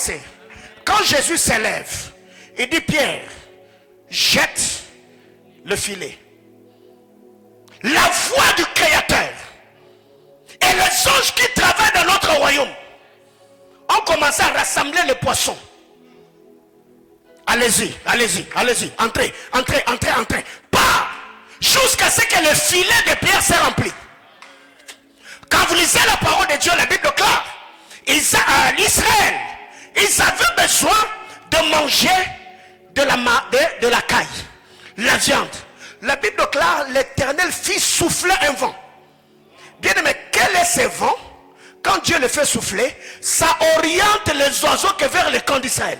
passé, quand Jésus s'élève, il dit Pierre, jette le filet. La voix du Créateur et les anges qui travaillent dans notre royaume ont commencé à rassembler les poissons. Allez-y, allez-y, allez-y, entrez, entrez, entrez, entrez. Pas jusqu'à ce que le filet de Pierre s'est rempli. Quand vous lisez la parole de Dieu, la Bible déclare, l'Israël, ils avaient besoin de manger de la caille, la viande. La Bible déclare, l'Éternel fit souffler un vent. Bien aimé, quel est ce vent? Quand Dieu le fait souffler, ça oriente les oiseaux que vers le camp d'Israël.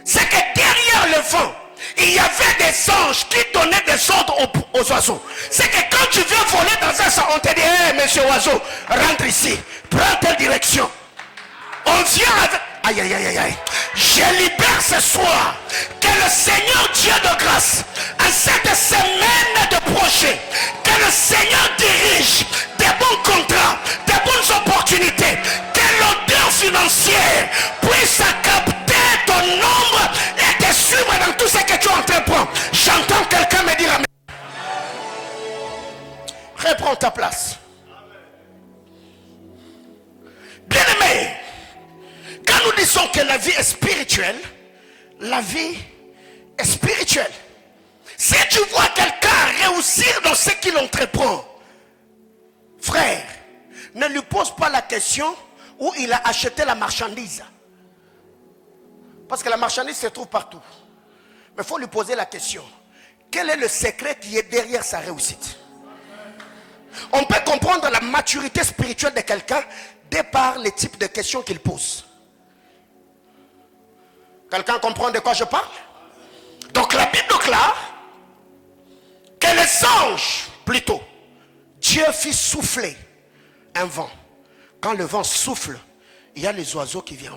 C'est que derrière le vent, il y avait des anges qui donnaient des ordres aux oiseaux. C'est que quand tu viens voler dans un sang, on te dit, hey, monsieur oiseau, rentre ici, prends telle direction. On vient avec... Aïe, aïe, aïe, aïe. Je libère ce soir que le Seigneur Dieu de grâce, à cette semaine de projet, que le Seigneur dirige des bons contrats, des bonnes opportunités, que l'odeur financière puisse capter ton nombre et te suivre dans tout ce que tu entreprends. J'entends quelqu'un me dire amen. Reprends ta place. Bien aimé, quand nous disons que la vie est spirituelle, la vie est spirituelle. Si tu vois quelqu'un réussir dans ce qu'il entreprend, frère, ne lui pose pas la question où il a acheté la marchandise. Parce que la marchandise se trouve partout. Mais il faut lui poser la question. Quel est le secret qui est derrière sa réussite? On peut comprendre la maturité spirituelle de quelqu'un de par les types de questions qu'il pose. Quelqu'un comprend de quoi je parle? Donc la Bible déclare que les anges, plutôt, Dieu fit souffler un vent. Quand le vent souffle, il y a les oiseaux qui viennent.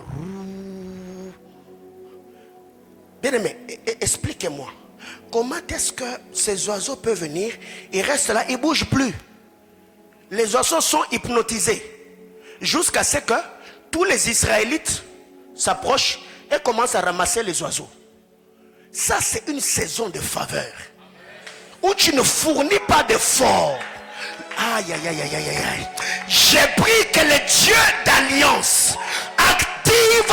Bien aimé, expliquez-moi. Comment est-ce que ces oiseaux peuvent venir? Ils restent là, ils ne bougent plus. Les oiseaux sont hypnotisés. Jusqu'à ce que tous les Israélites s'approchent et commencent à ramasser les oiseaux. Ça, c'est une saison de faveur. Où tu ne fournis pas d'efforts. Aïe, aïe, aïe, aïe, aïe, aïe. J'ai pris que le Dieu d'alliance active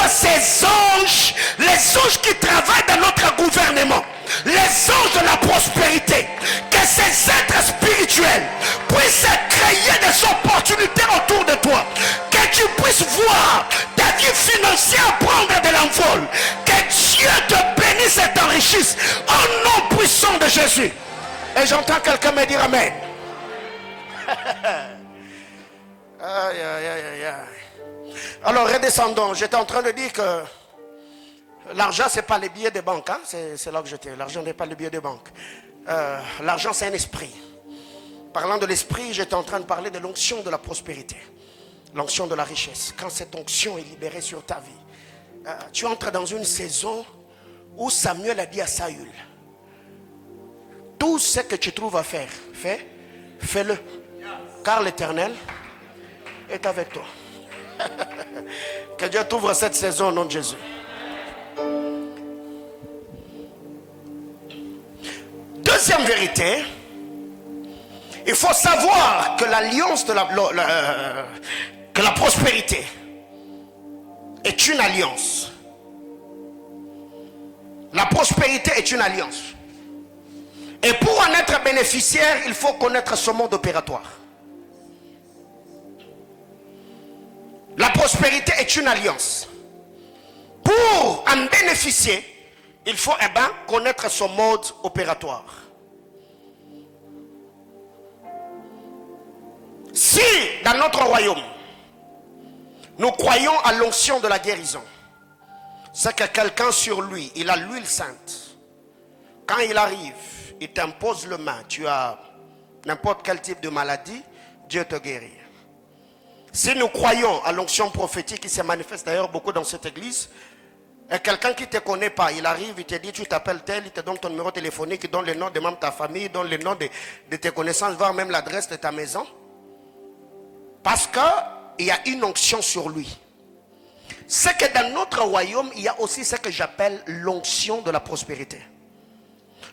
ces anges, les anges qui travaillent dans notre gouvernement, les anges de la prospérité, que ces êtres spirituels puissent créer des opportunités autour de toi, que tu puisses voir ta vie financière prendre de l'envol, que Dieu te bénisse et t'enrichisse au nom puissant de Jésus. Et j'entends quelqu'un me dire amen. Aïe, aïe, aïe, aïe. Alors redescendons. J'étais en train de dire que l'argent c'est pas les billets de banque, hein? C'est là que j'étais. L'argent n'est pas les billets de banque. L'argent c'est un esprit. Parlant de l'esprit, j'étais en train de parler de l'onction de la prospérité, l'onction de la richesse. Quand cette onction est libérée sur ta vie, tu entres dans une saison où Samuel a dit à Saül, tout ce que tu trouves à faire, fais-le, car l'Éternel est avec toi. Que Dieu t'ouvre cette saison au nom de Jésus. Deuxième vérité, il faut savoir que l'alliance de la prospérité est une alliance. La prospérité est une alliance. Et pour en être bénéficiaire, il faut connaître ce mode opératoire. La prospérité est une alliance. Pour en bénéficier, il faut connaître son mode opératoire. Si dans notre royaume, nous croyons à l'onction de la guérison, c'est que quelqu'un sur lui, il a l'huile sainte. Quand il arrive, il t'impose le main. Tu as n'importe quel type de maladie, Dieu te guérit. Si nous croyons à l'onction prophétique qui se manifeste d'ailleurs beaucoup dans cette église, et quelqu'un qui ne te connaît pas, il arrive, il te dit tu t'appelles tel, il te donne ton numéro téléphonique, il donne le nom des membres de ta famille, il donne le nom de tes connaissances, voire même l'adresse de ta maison. Parce qu'il y a une onction sur lui. c'est que dans notre royaume, il y a aussi ce que j'appelle l'onction de la prospérité.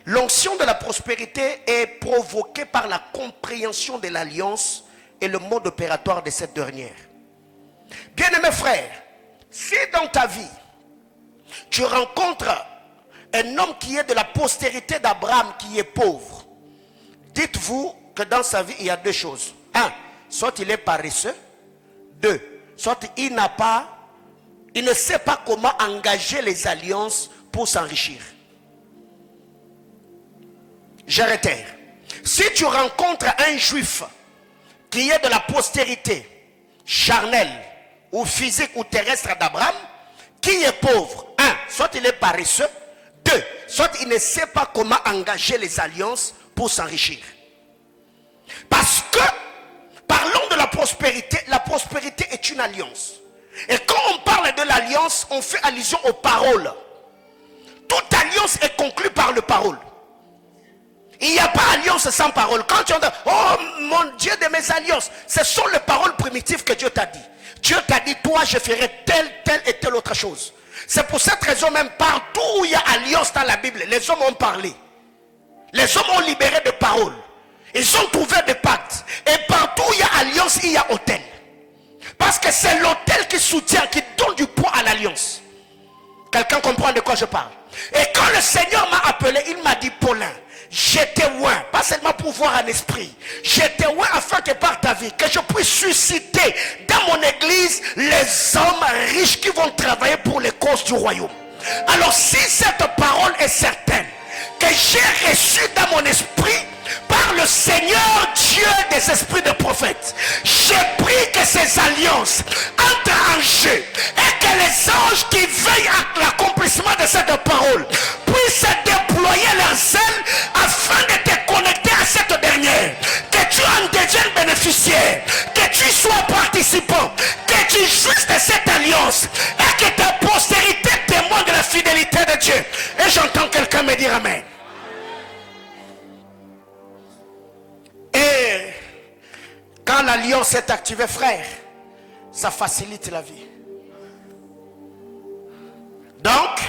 L'onction de la prospérité est provoquée par la compréhension de l'alliance et le mode opératoire de cette dernière. Bien-aimés frères, si dans ta vie, tu rencontres un homme qui est de la postérité d'Abraham qui est pauvre, dites-vous que dans sa vie, il y a deux choses. Un, soit il est paresseux. Deux, soit il ne sait pas comment engager les alliances pour s'enrichir. Je réitère. Si tu rencontres un juif qui est de la postérité charnelle ou physique ou terrestre d'Abraham, qui est pauvre, un, soit il est paresseux. Deux, soit il ne sait pas comment engager les alliances pour s'enrichir. Parce que, parlons de la prospérité est une alliance. Et quand on parle de l'alliance, on fait allusion aux paroles. Toute alliance est conclue par le parole. Il n'y a pas alliance sans parole. Quand tu entends, oh mon Dieu de mes alliances, ce sont les paroles primitives que Dieu t'a dit. Dieu t'a dit, toi je ferai telle et telle autre chose. C'est pour cette raison même, partout où il y a alliance dans la Bible, les hommes ont parlé. Les hommes ont libéré des paroles. Ils ont trouvé des pactes. Et partout où il y a alliance, il y a autel. Parce que c'est l'autel qui soutient, qui donne du poids à l'alliance. Quelqu'un comprend de quoi je parle? Et quand le Seigneur m'a appelé, il m'a dit, Paulin, j'étais loin, pas seulement pour voir un esprit. J'étais loin afin que par ta vie, que je puisse susciter dans mon église les hommes riches qui vont travailler pour les causes du royaume. Alors si cette parole est certaine, que j'ai reçue dans mon esprit par le Seigneur Dieu des esprits de prophètes, j'ai pris que ces alliances entrent en jeu et que les anges qui veillent à l'accomplissement de cette parole puissent déployer leurs ailes afin de te connecter à cette dernière, que tu en deviennes bénéficiaire, que tu sois participant, que tu jouisses de cette alliance et que ta postérité témoigne de la fidélité de Dieu. Et j'entends quelqu'un me dire amen. Et quand l'alliance est activée, frère, ça facilite la vie. Donc,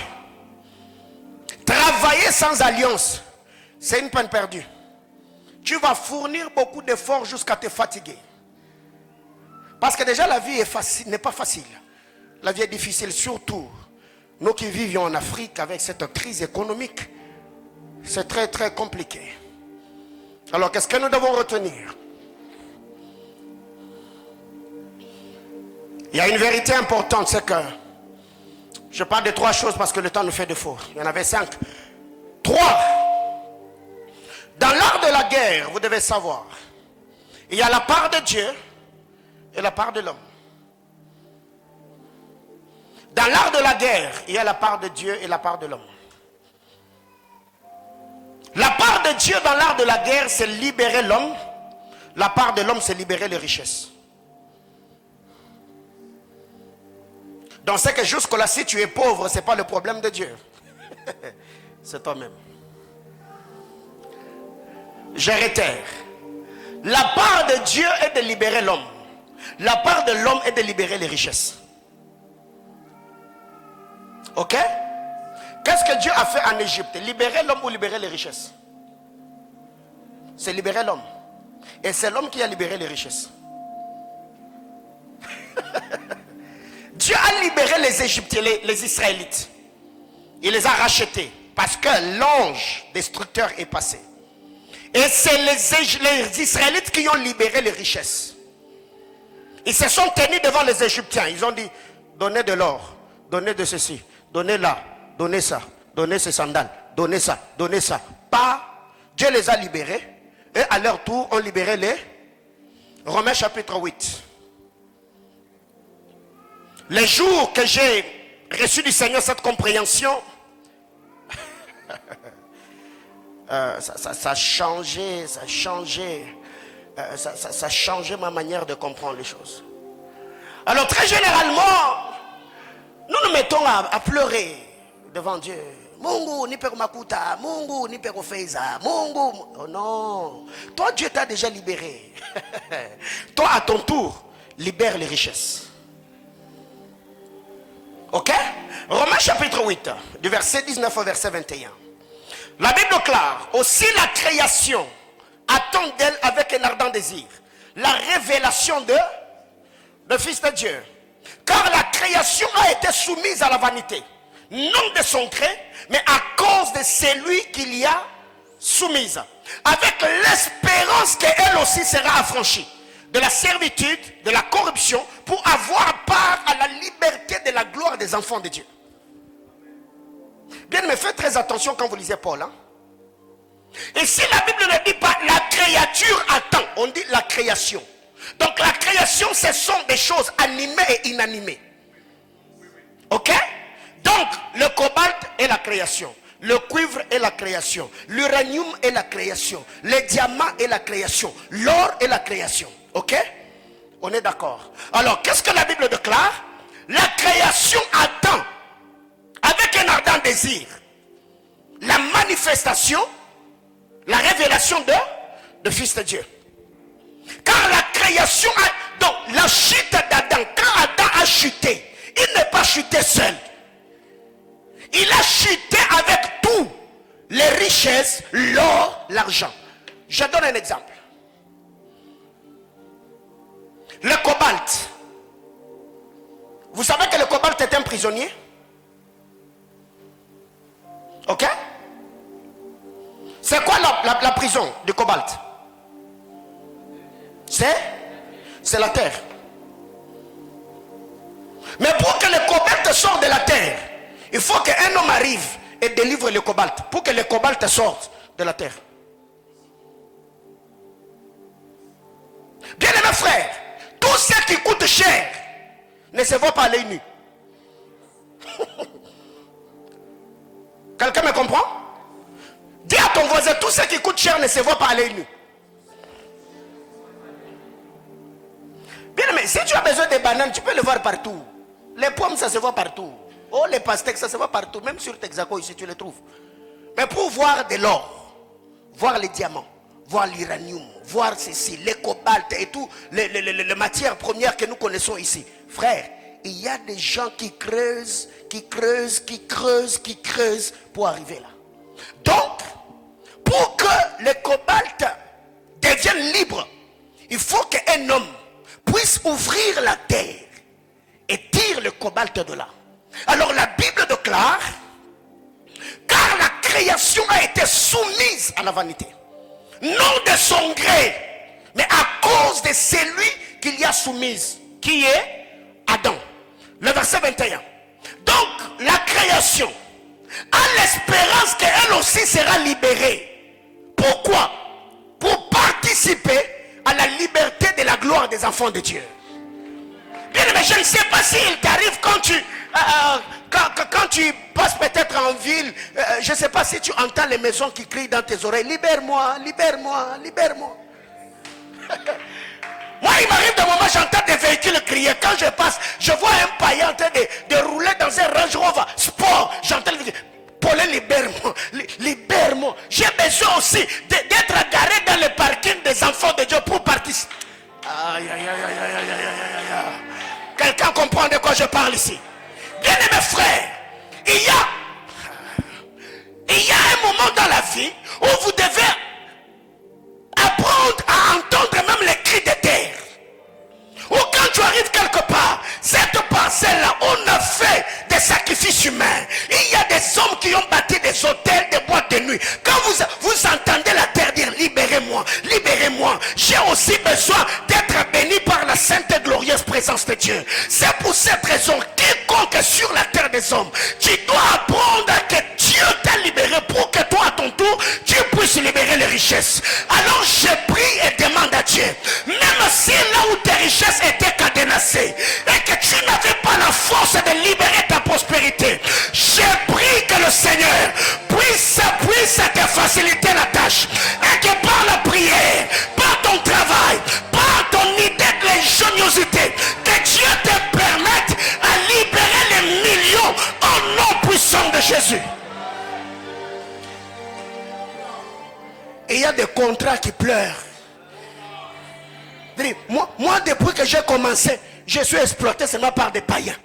travailler sans alliance, c'est une peine perdue. Tu vas fournir beaucoup d'efforts jusqu'à te fatiguer. Parce que déjà la vie n'est pas facile. La vie est difficile, surtout nous qui vivions en Afrique avec cette crise économique. C'est très très compliqué. Alors qu'est-ce que nous devons retenir? Il y a une vérité importante, c'est que je parle de trois choses parce que le temps nous fait défaut. Il y en avait 5. 3. Dans l'art de la guerre, vous devez savoir, il y a la part de Dieu et la part de l'homme. Dans l'art de la guerre, il y a la part de Dieu et la part de l'homme. La part de Dieu dans l'art de la guerre, c'est libérer l'homme. La part de l'homme, c'est libérer les richesses. Donc c'est que jusque-là, si tu es pauvre, ce n'est pas le problème de Dieu. C'est toi-même. Je réitère. La part de Dieu est de libérer l'homme. La part de l'homme est de libérer les richesses. Ok? Qu'est-ce que Dieu a fait en Égypte? Libérer l'homme ou libérer les richesses? C'est libérer l'homme. Et c'est l'homme qui a libéré les richesses. Dieu a libéré les Égyptiens, les Israélites. Il les a rachetés. Parce que l'ange destructeur est passé. Et c'est les Israélites qui ont libéré les richesses. Ils se sont tenus devant les Égyptiens. Ils ont dit, donnez de l'or, donnez de ceci, donnez là, donnez ça, donnez ces sandales, donnez ça, donnez ça. Pas, Dieu les a libérés. Et à leur tour, ont libéré les Romains chapitre 8. Les jours que j'ai reçu du Seigneur cette compréhension, ça a changé, ça a changé ma manière de comprendre les choses. Alors très généralement, nous nous mettons à pleurer devant Dieu. Mungu nipe makuta, Mungu nipe feiza, Mungu. Oh non, toi Dieu t'a déjà libéré. Toi à ton tour, libère les richesses. Ok? Romains chapitre 8, du verset 19 au verset 21. La Bible déclare, aussi la création attend d'elle avec un ardent désir la révélation de Fils de Dieu. Car la création a été soumise à la vanité, non de son gré, mais à cause de celui qu'il y a soumise, avec l'espérance qu'elle aussi sera affranchie de la servitude, de la corruption, pour avoir part à la liberté de la gloire des enfants de Dieu. Bien, mais faites très attention quand vous lisez Paul. Hein? Et si la Bible ne dit pas la créature attend, on dit la création. Donc la création, ce sont des choses animées et inanimées. Ok? Donc le cobalt est la création. Le cuivre est la création. L'uranium est la création. Le diamant est la création. L'or est la création. Ok? On est d'accord. Alors, qu'est-ce que la Bible déclare? La création attend avec un ardent désir la manifestation, la révélation de Fils de Dieu. Car la création a, donc la chute d'Adam, quand Adam a chuté, il n'est pas chuté seul. Il a chuté avec tout, les richesses, l'or, l'argent. Je donne un exemple. Le cobalt. Vous savez que le cobalt est un prisonnier? Ok? C'est quoi la prison du cobalt? C'est la terre. Mais pour que le cobalt sorte de la terre, il faut qu'un homme arrive et délivre le cobalt. Pour que le cobalt sorte de la terre. Bien aimés frères, tout ce qui coûte cher ne se voit pas à l'œil nu. Quelqu'un me comprend? Dis à ton voisin, tout ce qui coûte cher ne se voit pas à l'œil nu. Bien aimé, si tu as besoin de bananes, tu peux le voir partout. Les pommes, ça se voit partout. Oh, les pastèques, ça se voit partout. Même sur Texaco, ici, tu les trouves. Mais pour voir de l'or, voir les diamants, voir l'uranium, voir ceci, les cobaltes et tout, les matières premières que nous connaissons ici. Frère, il y a des gens qui creusent, qui creusent, qui creusent, qui creusent pour arriver là. Donc, pour que le cobalt devienne libre, il faut qu'un homme puisse ouvrir la terre et tirer le cobalt de là. Alors la Bible déclare, car la création a été soumise à la vanité, non de son gré, mais à cause de celui qu'il y a soumise, qui est Adam. Le verset 21. Donc la création a l'espérance qu'elle aussi sera libérée. Pourquoi? Pour participer à la liberté de la gloire des enfants de Dieu. Bien, mais je ne sais pas s'il t'arrive quand tu passes peut-être en ville, je ne sais pas si tu entends les maisons qui crient dans tes oreilles, libère-moi, libère-moi, libère-moi. Moi, il m'arrive de moment, j'entends des véhicules crier. Quand je passe, je vois un païen en train de rouler dans un Range Rover Sport. J'entends le Paulin, libère-moi, libère-moi. J'ai besoin aussi d'être garé dans le parking des enfants de Dieu pour participer. Aïe, aïe, aïe, aïe, aïe, aïe, aïe, aïe. Quelqu'un comprend de quoi je parle ici? Bien aimés frères, il y a un moment dans la vie où vous devez apprendre à entendre même les cris de terre. Ou quand tu arrives quelque part, cette parcelle-là, on a fait des sacrifices humains. Il y a des hommes qui ont bâti des hôtels, des boîtes de nuit. Quand vous entendez la terre dire libérez-moi, libérez-moi, j'ai aussi besoin d'être béni par la sainte et glorieuse présence de Dieu. C'est pour cette raison, quiconque est sur la terre des hommes, tu dois apprendre que Dieu t'a libéré pour que toi à ton tour, tu puisses libérer les richesses. Alors je prie et demande à Dieu, même si là où tes richesses étaient cadenassées et que tu n'avais pas la force de libérer ta prospérité, je prie que le Seigneur puisse te faciliter la tâche et que par la prière, par ton travail, par ton idée de l'ingéniosité, que Dieu te permette à libérer les millions au nom puissant de Jésus. Et il y a des contrats qui pleurent. Moi, depuis que j'ai commencé, je suis exploité seulement par des païens.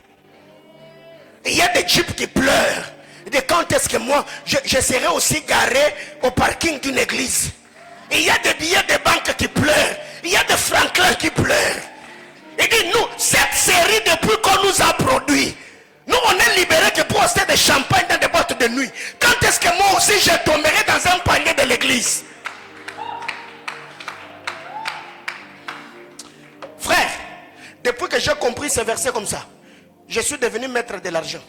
Il y a des jeeps qui pleurent. Il dit, quand est-ce que moi, je serai aussi garé au parking d'une église? Il y a des billets de banque qui pleurent. Il y a des franklins qui pleurent. Il dit, nous, cette série, depuis qu'on nous a produit, nous, on est libérés que pour acheter des champagnes dans des boîtes de nuit. Quand est-ce que moi aussi, je tomberai dans un panier de l'église? Frère, depuis que j'ai compris ce verset comme ça, je suis devenu maître de l'argent.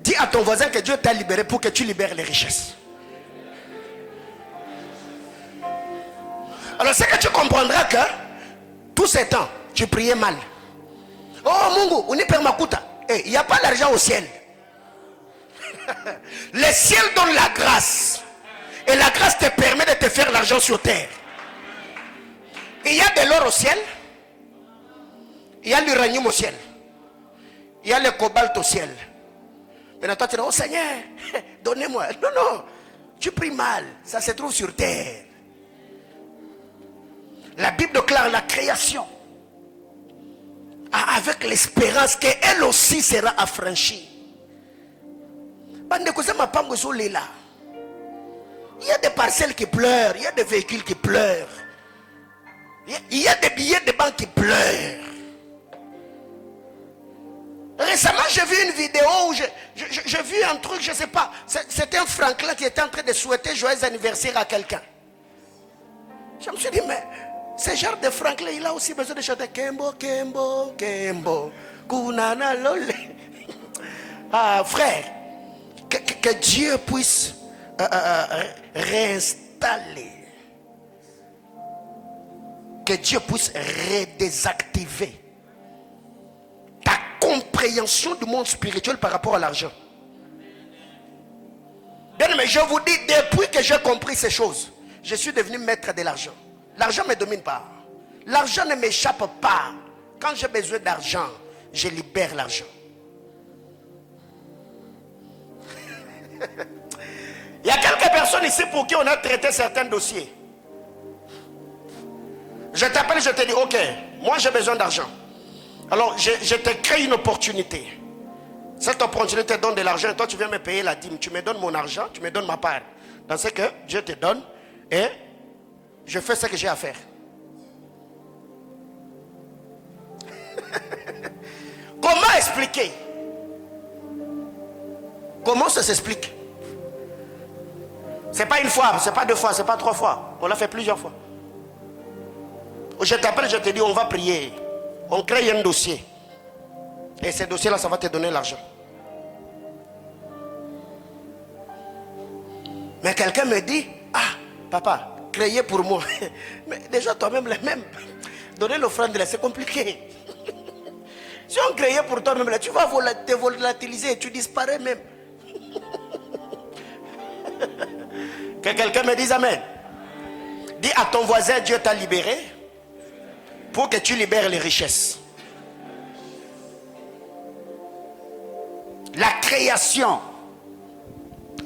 Dis à ton voisin que Dieu t'a libéré pour que tu libères les richesses. Alors c'est que tu comprendras que tous ces temps, tu priais mal. Oh Mungu, on est permakuta. Il n'y a pas l'argent au ciel. Le ciel donne la grâce. Et la grâce te permet de te faire l'argent sur terre. Il y a de l'or au ciel. Il y a l'uranium au ciel. Il y a le cobalt au ciel. Maintenant toi tu dis, oh Seigneur, donnez-moi. Non, non, tu pries mal. Ça se trouve sur terre. La Bible déclare la création avec l'espérance qu'elle aussi sera affranchie. Il y a des parcelles qui pleurent, il y a des véhicules qui pleurent, il y a des billets de banque qui pleurent. Récemment, j'ai vu une vidéo où j'ai vu un truc, je ne sais pas, c'était un Franklin qui était en train de souhaiter joyeux anniversaire à quelqu'un. Je me suis dit, mais ce genre de Franklin, il a aussi besoin de chanter Kembo, Kembo, Kembo, Kunana Lole. Ah, frère, que Dieu puisse réinstaller, que Dieu puisse redésactiver ta compréhension du monde spirituel par rapport à l'argent. Bien, mais je vous dis, depuis que j'ai compris ces choses, je suis devenu maître de l'argent. L'argent ne me domine pas. L'argent ne m'échappe pas. Quand j'ai besoin d'argent, je libère l'argent. Il y a quelques personnes ici pour qui on a traité certains dossiers. Je t'appelle, je te dis, ok, moi j'ai besoin d'argent. Alors je te crée une opportunité. Cette opportunité donne de l'argent et toi tu viens me payer la dîme. Tu me donnes mon argent, tu me donnes ma part. Dans ce que Dieu te donne et je fais ce que j'ai à faire. Comment expliquer? Comment ça s'explique? C'est pas une fois, c'est pas deux fois, c'est pas trois fois. On l'a fait plusieurs fois. Je t'appelle, je te dis, on va prier. On crée un dossier. Et ce dossier-là, ça va te donner l'argent. Mais quelqu'un me dit, ah, papa, créez pour moi. Mais déjà, toi-même, même, donner l'offrande, c'est compliqué. Si on créait pour toi-même, tu vas te volatiliser, tu disparais même. Que quelqu'un me dise amen. Dis à ton voisin, Dieu t'a libéré pour que tu libères les richesses. La création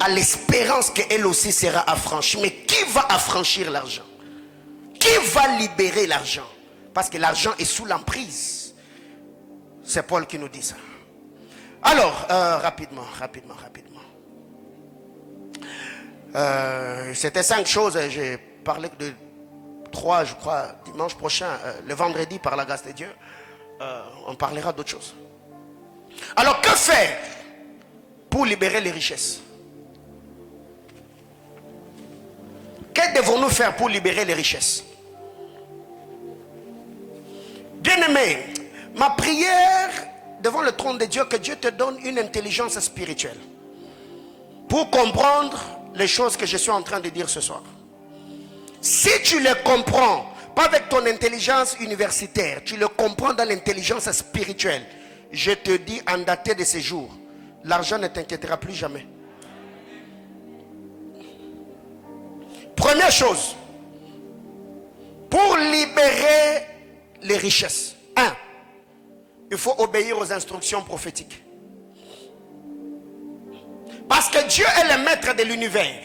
a l'espérance qu'elle aussi sera affranchie. Mais qui va affranchir l'argent? Qui va libérer l'argent? Parce que l'argent est sous l'emprise. C'est Paul qui nous dit ça. Alors, rapidement. C'était 5 choses. J'ai parlé de 3, je crois, dimanche prochain, le vendredi, par la grâce de Dieu. On parlera d'autres choses. Alors, que faire pour libérer les richesses? Que devons-nous faire pour libérer les richesses? Bien-aimé, ma prière devant le trône de Dieu, que Dieu te donne une intelligence spirituelle pour comprendre les choses que je suis en train de dire ce soir. Si tu les comprends, pas avec ton intelligence universitaire, tu le comprends dans l'intelligence spirituelle, je te dis, en daté de ces jours, l'argent ne t'inquiétera plus jamais. Première chose, pour libérer les richesses, 1, il faut obéir aux instructions prophétiques. Parce que Dieu est le maître de l'univers.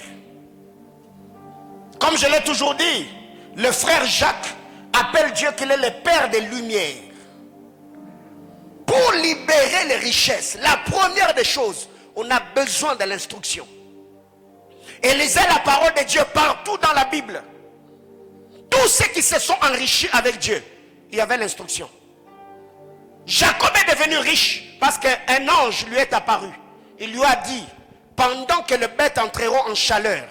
Comme je l'ai toujours dit, le frère Jacques appelle Dieu qu'il est le père des lumières. Pour libérer les richesses, la première des choses, on a besoin de l'instruction. Et lisez la parole de Dieu partout dans la Bible. Tous ceux qui se sont enrichis avec Dieu, il y avait l'instruction. Jacob est devenu riche parce qu'un ange lui est apparu. Il lui a dit, pendant que les bêtes entreront en chaleur,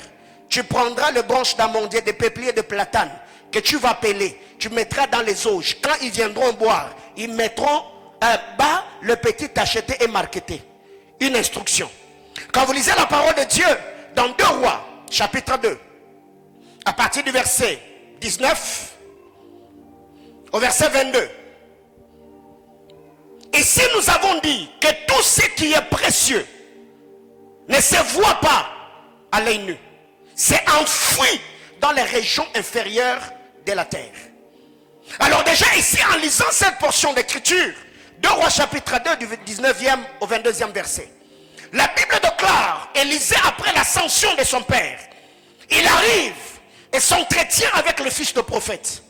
tu prendras les branches d'amandier, de peuplier, de platane que tu vas peler. Tu mettras dans les auges. Quand ils viendront boire, ils mettront bas le petit acheté et marqueté. Une instruction. Quand vous lisez la parole de Dieu dans 2 Rois, chapitre 2, à partir du verset 19 au verset 22. Ici nous avons dit que tout ce qui est précieux ne se voit pas à l'œil nu. C'est enfoui dans les régions inférieures de la terre. Alors déjà ici, en lisant cette portion d'écriture, 2 Rois chapitre 2 du 19e au 22e verset, la Bible déclare, Élisée après l'ascension de son père, il arrive et s'entretient avec le fils de prophète.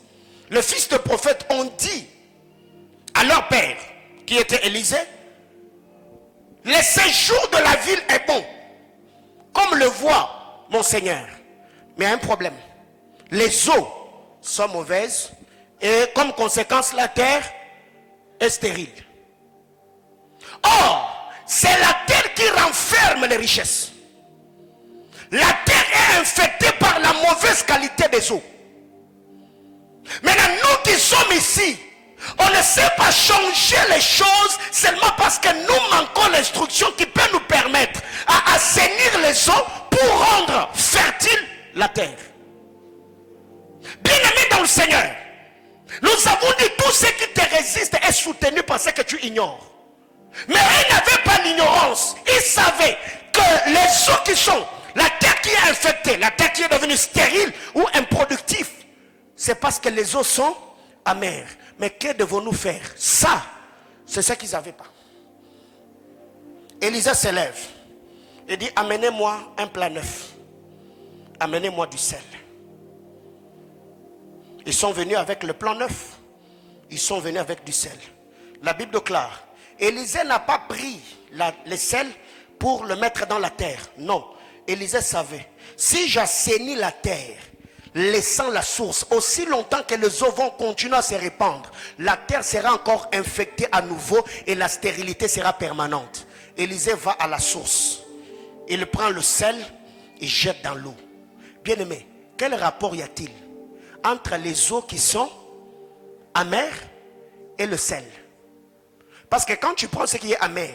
Le fils de prophète ont dit à leur père, qui était Élisée, le séjour de la ville est bon, comme le voit mon Seigneur. Mais il y a un problème. Les eaux sont mauvaises et comme conséquence, la terre est stérile. Or, c'est la terre qui renferme les richesses. La terre est infectée par la mauvaise qualité des eaux. Maintenant, nous qui sommes ici, on ne sait pas changer les choses seulement parce que nous manquons l'instruction qui peut nous permettre à assainir les eaux pour rendre fertile la terre. Bien-aimé dans le Seigneur, nous avons dit tout ce qui te résiste est soutenu par ce que tu ignores. Mais ils n'avaient pas l'ignorance. Ils savaient que les eaux qui sont, la terre qui est infectée, la terre qui est devenue stérile ou improductive, c'est parce que les eaux sont amères. Mais que devons-nous faire? Ça, c'est ce qu'ils n'avaient pas. Élisée se lève et dit, amenez-moi un plat neuf. Amenez-moi du sel. Ils sont venus avec le plan neuf. Ils sont venus avec du sel. La Bible déclare, Élisée n'a pas pris le sel pour le mettre dans la terre. Non. Élisée savait, si j'assainis la terre, laissant la source, aussi longtemps que les eaux vont continuer à se répandre, la terre sera encore infectée à nouveau et la stérilité sera permanente. Élisée va à la source. Il prend le sel et jette dans l'eau. Bien aimé, quel rapport y a-t-il entre les eaux qui sont amères et le sel? Parce que quand tu prends ce qui est amer,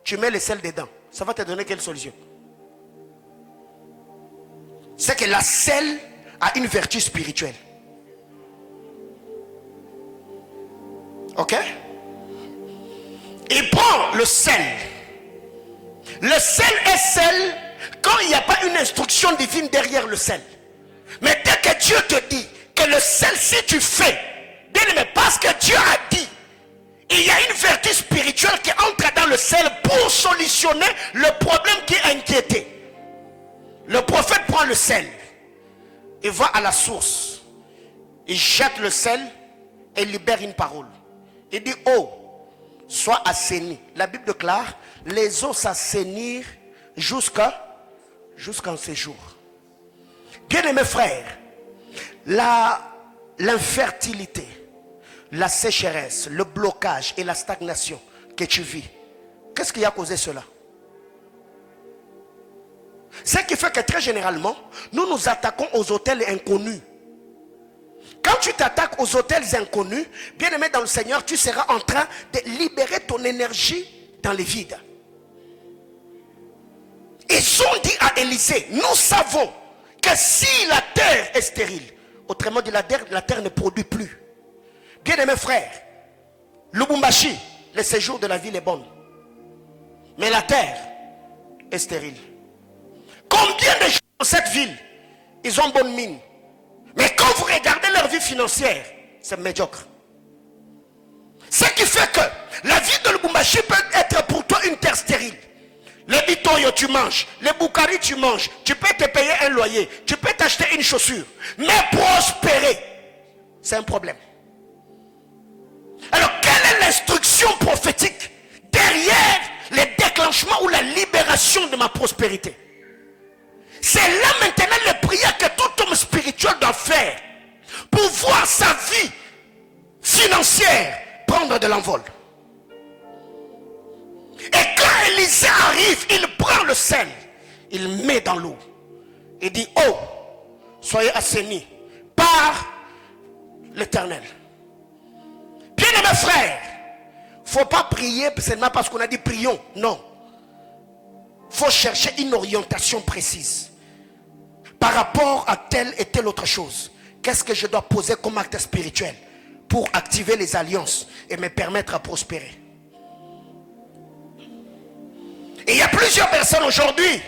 tu mets le sel dedans, ça va te donner quelle solution? C'est que la sel a une vertu spirituelle. Ok? Il prend le sel. Le sel est sel quand il n'y a pas une instruction divine derrière le sel. Mais dès que Dieu te dit que le sel, si tu fais, bien aimé, parce que Dieu a dit, il y a une vertu spirituelle qui entre dans le sel pour solutionner le problème qui est inquiété. Le prophète prend le sel. Il va à la source. Il jette le sel et libère une parole. Il dit, oh, sois assaini. La Bible déclare, les eaux s'assainirent jusqu'en séjour. Bien-aimés frères, l'infertilité, la sécheresse, le blocage et la stagnation que tu vis, qu'est-ce qui a causé cela? Ce qui fait que très généralement, nous nous attaquons aux hôtels inconnus. Quand tu t'attaques aux hôtels inconnus, bien aimé dans le Seigneur, tu seras en train de libérer ton énergie dans les vides. Ils ont dit à Élisée, nous savons que si la terre est stérile, autrement dit la terre ne produit plus. Bien aimé frère, Lubumbashi, le séjour de la ville est bon. Mais la terre est stérile. Combien de gens dans cette ville, ils ont bonne mine. Mais quand vous regardez leur vie financière, c'est médiocre. Ce qui fait que la vie de Lubumbashi peut être pour toi une terre stérile. Les bitoyo tu manges, les boukari tu manges, tu peux te payer un loyer, tu peux t'acheter une chaussure. Mais prospérer, c'est un problème. Alors quelle est l'instruction instructions prophétiques derrière les déclenchements ou la libération de ma prospérité. C'est là maintenant les prières que tout homme spirituel doit faire pour voir sa vie financière prendre de l'envol. Et quand Élisée arrive, il prend le sel, il met dans l'eau. Il dit, oh, soyez assainis par l'Éternel. Bien-aimés frères, il ne faut pas prier seulement parce qu'on a dit prions. Non. Il faut chercher une orientation précise par rapport à telle et telle autre chose. Qu'est-ce que je dois poser comme acte spirituel pour activer les alliances et me permettre à prospérer? Et il y a plusieurs personnes aujourd'hui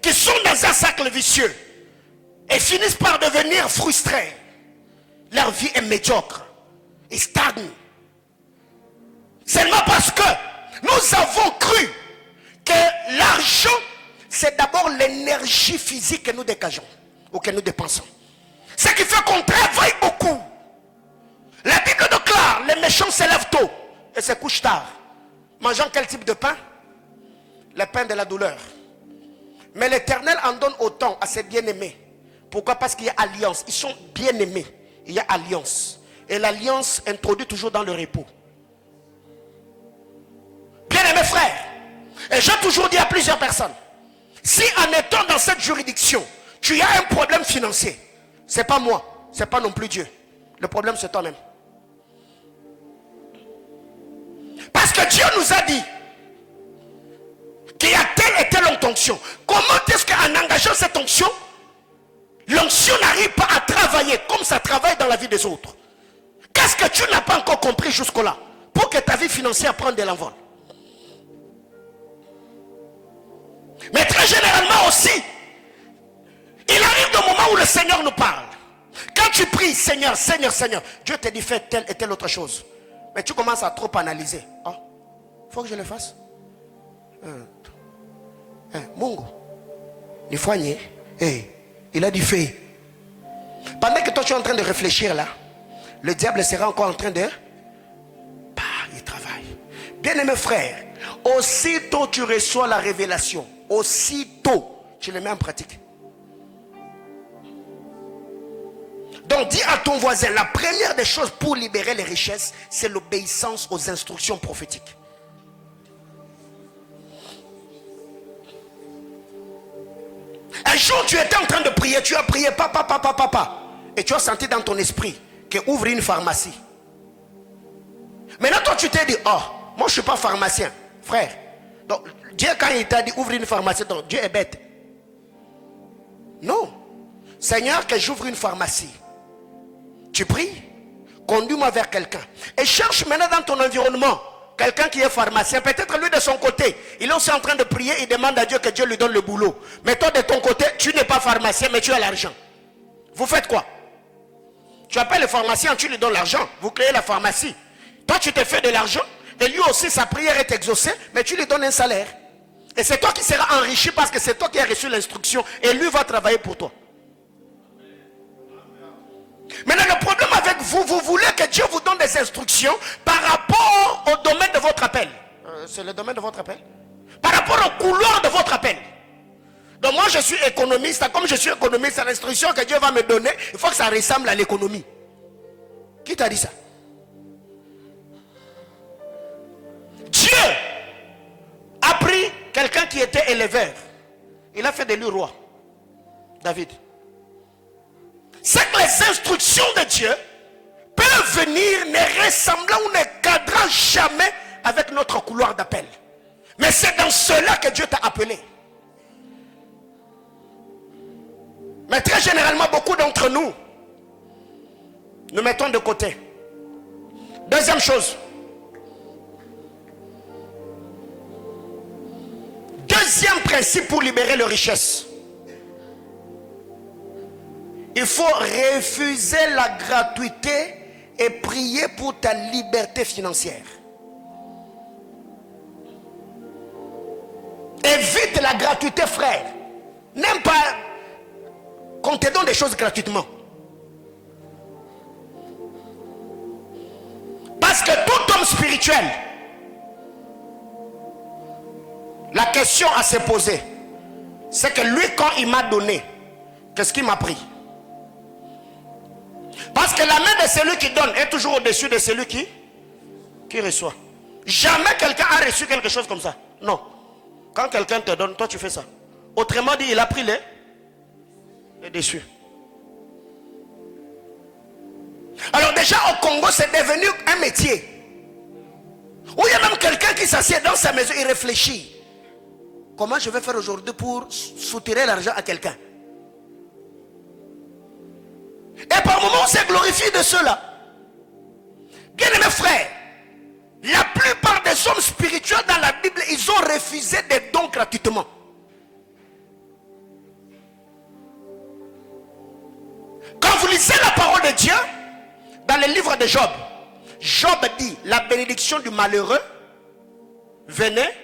qui sont dans un cercle vicieux et finissent par devenir frustrés. Leur vie est médiocre. Ils stagnent. Seulement parce que nous avons cru que l'argent, c'est d'abord l'énergie physique que nous dégageons ou que nous dépensons. Ce qui fait qu'on travaille beaucoup. La Bible déclare, les méchants se lèvent tôt et se couchent tard. Mangeant quel type de pain? Le pain de la douleur. Mais l'Éternel en donne autant à ses bien-aimés. Pourquoi? Parce qu'il y a alliance. Ils sont bien-aimés. Il y a alliance. Et l'alliance introduit toujours dans le repos. Bien-aimés frères, et j'ai toujours dit à plusieurs personnes, si en étant dans cette juridiction, tu as un problème financier, c'est pas moi, c'est pas non plus Dieu. Le problème c'est toi-même. Parce que Dieu nous a dit qu'il y a telle et telle onction. Comment est-ce qu'en engageant cette onction, l'onction n'arrive pas à travailler comme ça travaille dans la vie des autres? Qu'est-ce que tu n'as pas encore compris jusque-là pour que ta vie financière prenne de l'envol? Mais très généralement aussi, il arrive le moment où le Seigneur nous parle. Quand tu pries, Seigneur, Seigneur, Seigneur, Dieu te dit fais telle et telle autre chose. Mais tu commences à trop analyser. Oh, faut que je le fasse. Mungu, il faut nier. Il a dit fais. Pendant que toi tu es en train de réfléchir là, le diable sera encore en train de... il travaille. Bien-aimés frères, aussitôt tu reçois la révélation, aussitôt tu le mets en pratique. Donc dis à ton voisin, la première des choses pour libérer les richesses, c'est l'obéissance aux instructions prophétiques. Un jour tu étais en train de prier, tu as prié papa, et tu as senti dans ton esprit que ouvre une pharmacie. Maintenant toi tu t'es dit, oh, moi je ne suis pas pharmacien, frère. Donc Dieu quand il t'a dit ouvre une pharmacie, donc Dieu est bête. Non. Seigneur, que j'ouvre une pharmacie. Tu pries, conduis-moi vers quelqu'un. Et cherche maintenant dans ton environnement quelqu'un qui est pharmacien. Peut-être lui de son côté, il est aussi en train de prier, il demande à Dieu que Dieu lui donne le boulot. Mais toi de ton côté, tu n'es pas pharmacien, mais tu as l'argent. Vous faites quoi? Tu appelles le pharmacien, tu lui donnes l'argent. Vous créez la pharmacie. Toi tu te fais de l'argent. Et lui aussi sa prière est exaucée, mais tu lui donnes un salaire. Et c'est toi qui seras enrichi parce que c'est toi qui as reçu l'instruction. Et lui va travailler pour toi. Maintenant le problème avec vous, vous voulez que Dieu vous donne des instructions par rapport au domaine de votre appel. C'est le domaine de votre appel. Par rapport au couloir de votre appel. Donc moi je suis économiste, comme je suis économiste, l'instruction que Dieu va me donner, il faut que ça ressemble à l'économie. Qui t'a dit ça? Dieu a pris quelqu'un qui était éleveur. Il a fait de lui roi. David. C'est que les instructions de Dieu peuvent venir ne ressemblant ou ne cadrant jamais avec notre couloir d'appel. Mais c'est dans cela que Dieu t'a appelé. Mais très généralement, beaucoup d'entre nous, nous mettons de côté. Deuxième chose. Deuxième principe pour libérer les richesses. Il faut refuser la gratuité et prier pour ta liberté financière. Évite la gratuité, frère. N'aime pas qu'on te donne des choses gratuitement. Parce que tout homme spirituel question à se poser, c'est que lui, quand il m'a donné, qu'est-ce qu'il m'a pris? Parce que la main de celui qui donne est toujours au-dessus de celui qui reçoit. Jamais quelqu'un a reçu quelque chose comme ça. Non. Quand quelqu'un te donne, toi tu fais ça. Autrement dit, il a pris les dessus. Alors déjà au Congo, c'est devenu un métier. Où il y a même quelqu'un qui s'assied dans sa maison, il réfléchit. Comment je vais faire aujourd'hui pour soutirer l'argent à quelqu'un? Et par moments, on s'est glorifié de cela. Bien-aimés frères, la plupart des hommes spirituels dans la Bible, ils ont refusé des dons gratuitement. Quand vous lisez la parole de Dieu, dans le livre de Job, Job dit, la bénédiction du malheureux venait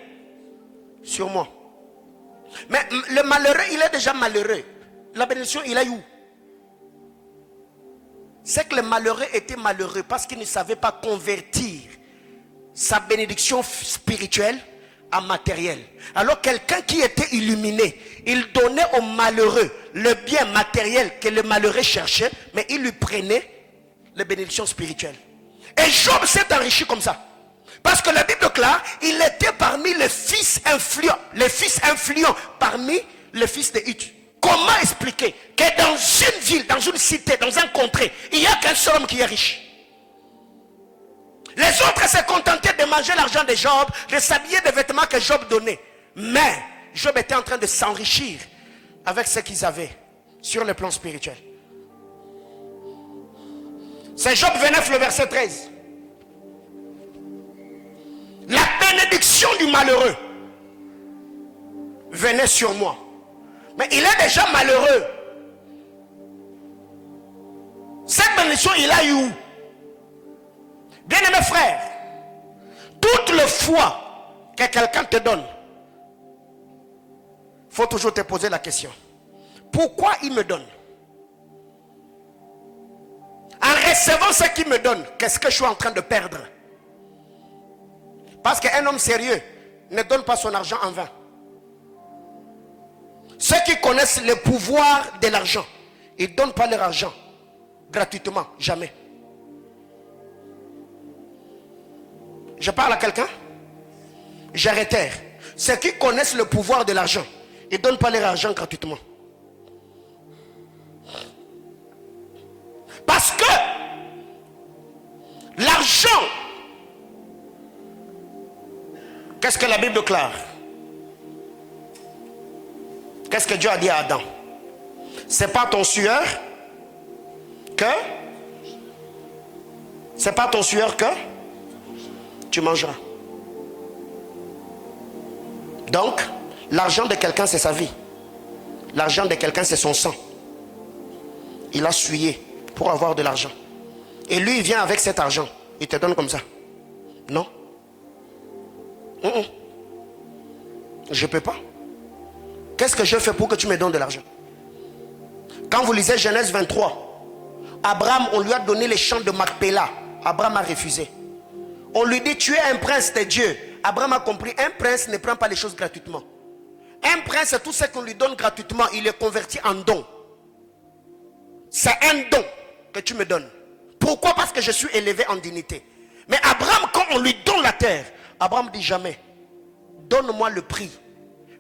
sur moi. Mais le malheureux, il est déjà malheureux. La bénédiction, il a eu. C'est que le malheureux était malheureux parce qu'il ne savait pas convertir sa bénédiction spirituelle en matériel. Alors quelqu'un qui était illuminé, il donnait au malheureux le bien matériel que le malheureux cherchait, mais il lui prenait les bénédictions spirituelles. Et Job s'est enrichi comme ça. Parce que la Bible déclare, il était parmi les fils influents parmi les fils de Hut. Comment expliquer que dans une ville, dans une cité, dans un contrée, il n'y a qu'un seul homme qui est riche? Les autres se contentaient de manger l'argent de Job, de s'habiller des vêtements que Job donnait. Mais Job était en train de s'enrichir avec ce qu'ils avaient sur le plan spirituel. C'est Job 29, le verset 13. La bénédiction du malheureux venait sur moi. Mais il est déjà malheureux. Cette bénédiction, il a eu où? Bien-aimés frères, toute le foi que quelqu'un te donne, il faut toujours te poser la question. Pourquoi il me donne? En recevant ce qu'il me donne, qu'est-ce que je suis en train de perdre? Parce qu'un homme sérieux ne donne pas son argent en vain. Ceux qui connaissent le pouvoir de l'argent, ils ne donnent pas leur argent gratuitement, jamais. Je parle à quelqu'un? Je réitère. Ceux qui connaissent le pouvoir de l'argent, ils ne donnent pas leur argent gratuitement. Parce que l'argent, qu'est-ce que la Bible déclare? Qu'est-ce que Dieu a dit à Adam? C'est pas ton sueur que c'est pas ton sueur que tu mangeras. Donc, l'argent de quelqu'un, c'est sa vie. L'argent de quelqu'un, c'est son sang. Il a sué pour avoir de l'argent. Et lui, il vient avec cet argent. Il te donne comme ça. Non. Je ne peux pas. Qu'est-ce que je fais pour que tu me donnes de l'argent? Quand vous lisez Genèse 23, Abraham, on lui a donné les champs de Macpéla. Abraham a refusé. On lui dit, tu es un prince de Dieu. Abraham a compris, un prince ne prend pas les choses gratuitement. Un prince, tout ce qu'on lui donne gratuitement, il est converti en don. C'est un don que tu me donnes. Pourquoi? Parce que je suis élevé en dignité. Mais Abraham, quand on lui donne la terre, Abraham dit jamais, donne-moi le prix.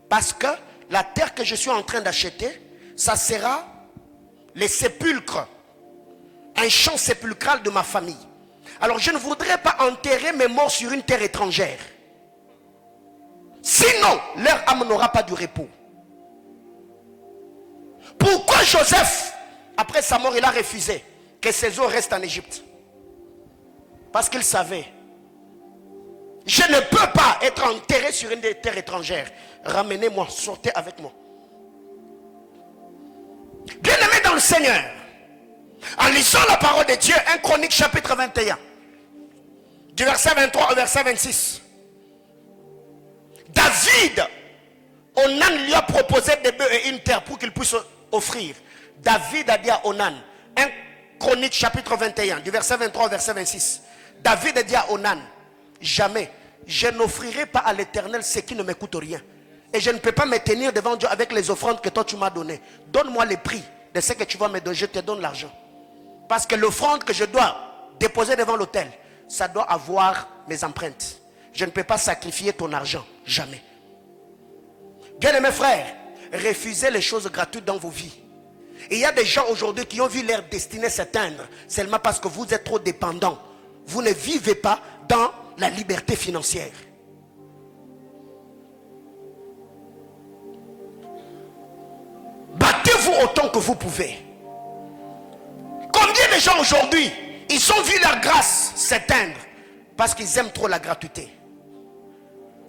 Parce que la terre que je suis en train d'acheter, ça sera les sépulcres, un champ sépulcral de ma famille. Alors je ne voudrais pas enterrer mes morts sur une terre étrangère. Sinon, leur âme n'aura pas du repos. Pourquoi Joseph, après sa mort, il a refusé que ses os restent en Égypte? Parce qu'il savait, je ne peux pas être enterré sur une terre étrangère. Ramenez-moi, sortez avec moi. Bien-aimé dans le Seigneur, en lisant la parole de Dieu, 1 Chronique chapitre 21, du verset 23 au verset 26. David, Onan lui a proposé des bœufs et une terre pour qu'il puisse offrir. David a dit à Onan, 1 Chronique chapitre 21, du verset 23 au verset 26. David a dit à Onan, jamais je n'offrirai pas à l'Éternel ce qui ne me coûte rien. Et je ne peux pas me tenir devant Dieu avec les offrandes que toi tu m'as données. Donne-moi le prix de ce que tu vas me donner. Je te donne l'argent. Parce que l'offrande que je dois déposer devant l'autel, ça doit avoir mes empreintes. Je ne peux pas sacrifier ton argent. Jamais. Bien-aimés frères, refusez les choses gratuites dans vos vies. Et il y a des gens aujourd'hui qui ont vu leur destinée s'éteindre seulement parce que vous êtes trop dépendants. Vous ne vivez pas dans la liberté financière. Battez-vous autant que vous pouvez. Combien de gens aujourd'hui, ils ont vu leur grâce s'éteindre parce qu'ils aiment trop la gratuité.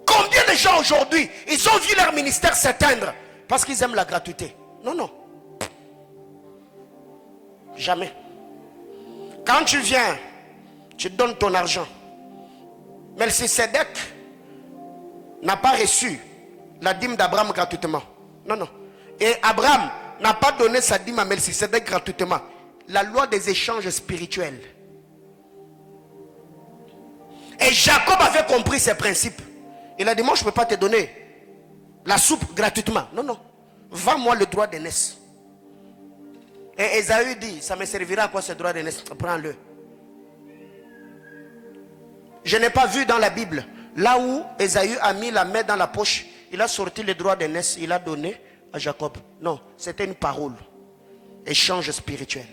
Combien de gens aujourd'hui, ils ont vu leur ministère s'éteindre parce qu'ils aiment la gratuité. Non, non. Jamais. Quand tu viens, tu donnes ton argent. Melchisédek n'a pas reçu la dîme d'Abraham gratuitement. Non, non. Et Abraham n'a pas donné sa dîme à Melchisédek gratuitement. La loi des échanges spirituels. Et Jacob avait compris ces principes. Il a dit, moi je ne peux pas te donner la soupe gratuitement. Non, non. Vends-moi le droit d'aînesse. Et Ésaü dit, ça me servira à quoi ce droit d'aînesse? Prends-le. Je n'ai pas vu dans la Bible, là où Ésaü a mis la main dans la poche, il a sorti le droit d'aînesse, il a donné à Jacob. Non, c'était une parole. Échange spirituel.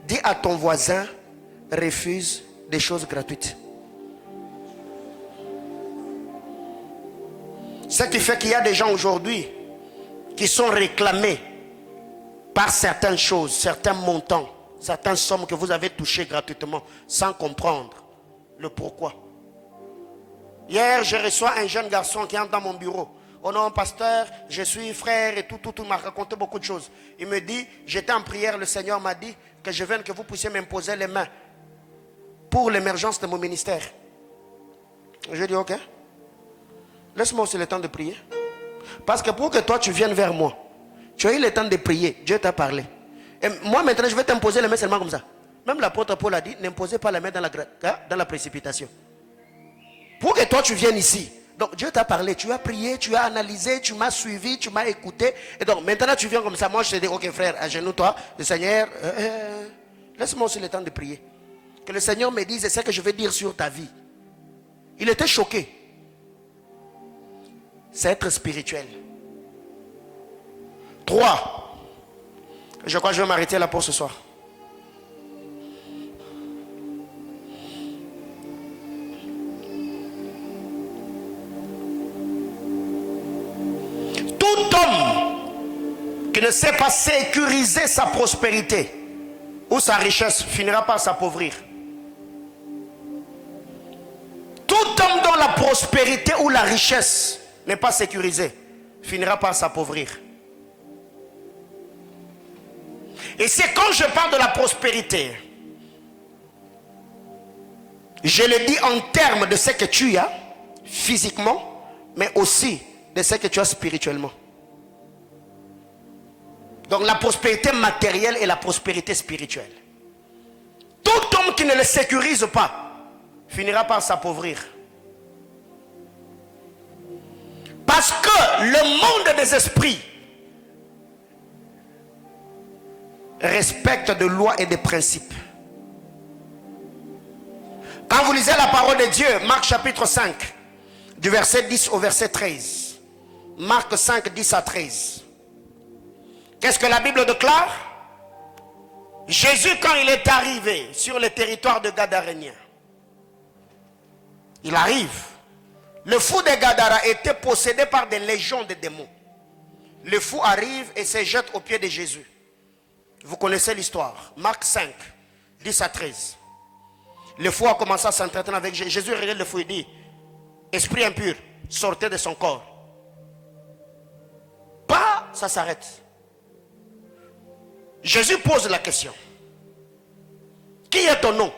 Dis à ton voisin, refuse des choses gratuites. Ce qui fait qu'il y a des gens aujourd'hui qui sont réclamés par certaines choses, certains montants, certaines sommes que vous avez touchées gratuitement sans comprendre le pourquoi. Hier, je reçois un jeune garçon qui entre dans mon bureau. Oh non, pasteur, je suis frère et tout, il m'a raconté beaucoup de choses. Il me dit, j'étais en prière, le Seigneur m'a dit que je vienne, que vous puissiez m'imposer les mains pour l'émergence de mon ministère. Je dis, ok. Laisse-moi aussi le temps de prier. Parce que pour que toi tu viennes vers moi, tu as eu le temps de prier. Dieu t'a parlé. Et moi maintenant je vais t'imposer les mains seulement comme ça. Même l'apôtre Paul a dit, n'imposez pas la main dans la précipitation. Pour que toi tu viennes ici. Donc Dieu t'a parlé, tu as prié, tu as analysé, tu m'as suivi, tu m'as écouté. Et donc maintenant tu viens comme ça. Moi je te dis, ok frère, agenouille-toi. Le Seigneur, laisse-moi aussi le temps de prier. Que le Seigneur me dise ce que je vais dire sur ta vie. Il était choqué. C'est être spirituel. 3. Je crois que je vais m'arrêter là pour ce soir. Tout homme qui ne sait pas sécuriser sa prospérité ou sa richesse finira par s'appauvrir. Tout homme dont la prospérité ou la richesse n'est pas sécurisé, finira par s'appauvrir. Et c'est quand je parle de la prospérité, je le dis en termes de ce que tu as physiquement, mais aussi de ce que tu as spirituellement. Donc la prospérité matérielle et la prospérité spirituelle. Tout homme qui ne le sécurise pas finira par s'appauvrir. Parce que le monde des esprits respecte des lois et des principes. Quand vous lisez la parole de Dieu, Marc chapitre 5, du verset 10 au verset 13. Marc 5, 10 à 13. Qu'est-ce que la Bible déclare? Jésus, quand il est arrivé sur le territoire de Gadarénien, il arrive. Le fou de Gadara était possédé par des légions de démons. Le fou arrive et se jette aux pieds de Jésus. Vous connaissez l'histoire. Marc 5, 10 à 13. Le fou a commencé à s'entretenir avec Jésus. Jésus regarde le fou et dit, esprit impur, sortez de son corps. Pas, ça s'arrête. Jésus pose la question. Qui est ton nom?